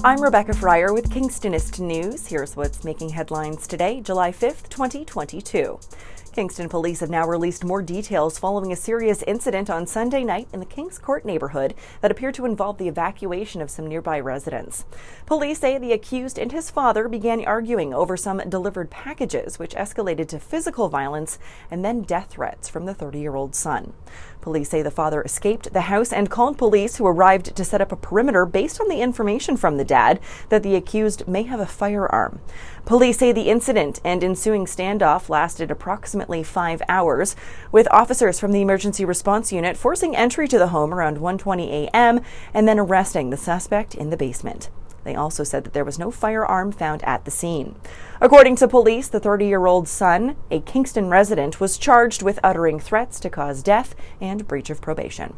I'm Rebecca Fryer with Kingstonist News. Here's what's making headlines today, July 5th, 2022. Kingston police have now released more details following a serious incident on Sunday night in the Kings Court neighborhood that appeared to involve the evacuation of some nearby residents. Police say the accused and his father began arguing over some delivered packages, which escalated to physical violence and then death threats from the 30-year-old son. Police say the father escaped the house and called police, who arrived to set up a perimeter based on the information from the dad that the accused may have a firearm. Police say the incident and ensuing standoff lasted approximately 5 hours, with officers from the emergency response unit forcing entry to the home around 1:20 a.m. and then arresting the suspect in the basement. They also said that there was no firearm found at the scene. According to police, the 30-year-old son, a Kingston resident, was charged with uttering threats to cause death and breach of probation.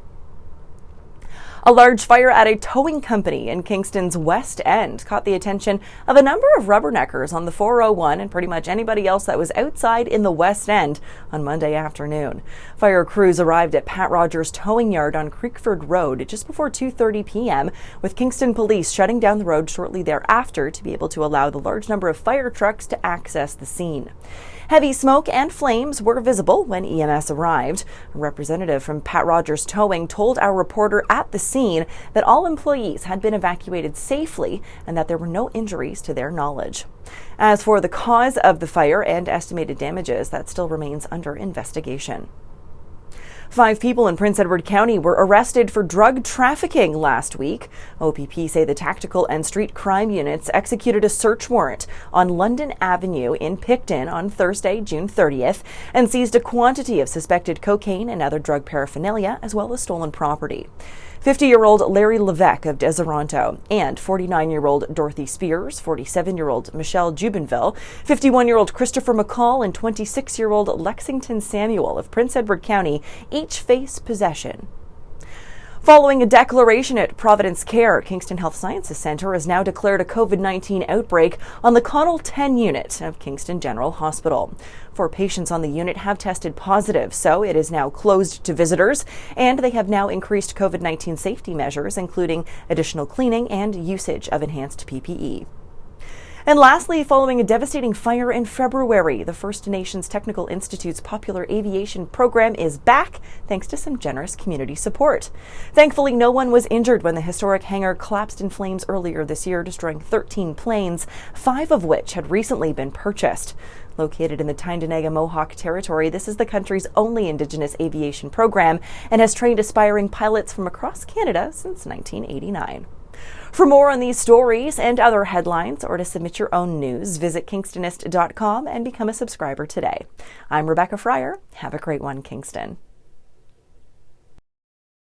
A large fire at a towing company in Kingston's West End caught the attention of a number of rubberneckers on the 401 and pretty much anybody else that was outside in the West End on Monday afternoon. Fire crews arrived at Pat Rogers Towing Yard on Creekford Road just before 2:30 p.m., with Kingston police shutting down the road shortly thereafter to be able to allow the large number of fire trucks to access the scene. Heavy smoke and flames were visible when EMS arrived. A representative from Pat Rogers Towing told our reporter at the scene that all employees had been evacuated safely and that there were no injuries to their knowledge. As for the cause of the fire and estimated damages, that still remains under investigation. 5 people in Prince Edward County were arrested for drug trafficking last week. OPP say the tactical and street crime units executed a search warrant on London Avenue in Picton on Thursday, June 30th, and seized a quantity of suspected cocaine and other drug paraphernalia, as well as stolen property. 50-year-old Larry Levesque of Deseronto and 49-year-old Dorothy Spears, 47-year-old Michelle Jubenville, 51-year-old Christopher McCall, and 26-year-old Lexington Samuel of Prince Edward County each face possession. Following a declaration at Providence Care, Kingston Health Sciences Center has now declared a COVID-19 outbreak on the Connell 10 unit of Kingston General Hospital. 4 patients on the unit have tested positive, so it is now closed to visitors, and they have now increased COVID-19 safety measures, including additional cleaning and usage of enhanced PPE. And lastly, following a devastating fire in February, the First Nations Technical Institute's popular aviation program is back thanks to some generous community support. Thankfully, no one was injured when the historic hangar collapsed in flames earlier this year, destroying 13 planes, 5 of which had recently been purchased. Located in the Tyendinaga Mohawk Territory, this is the country's only Indigenous aviation program and has trained aspiring pilots from across Canada since 1989. For more on these stories and other headlines, or to submit your own news, visit Kingstonist.com and become a subscriber today. I'm Rebecca Fryer. Have a great one, Kingston.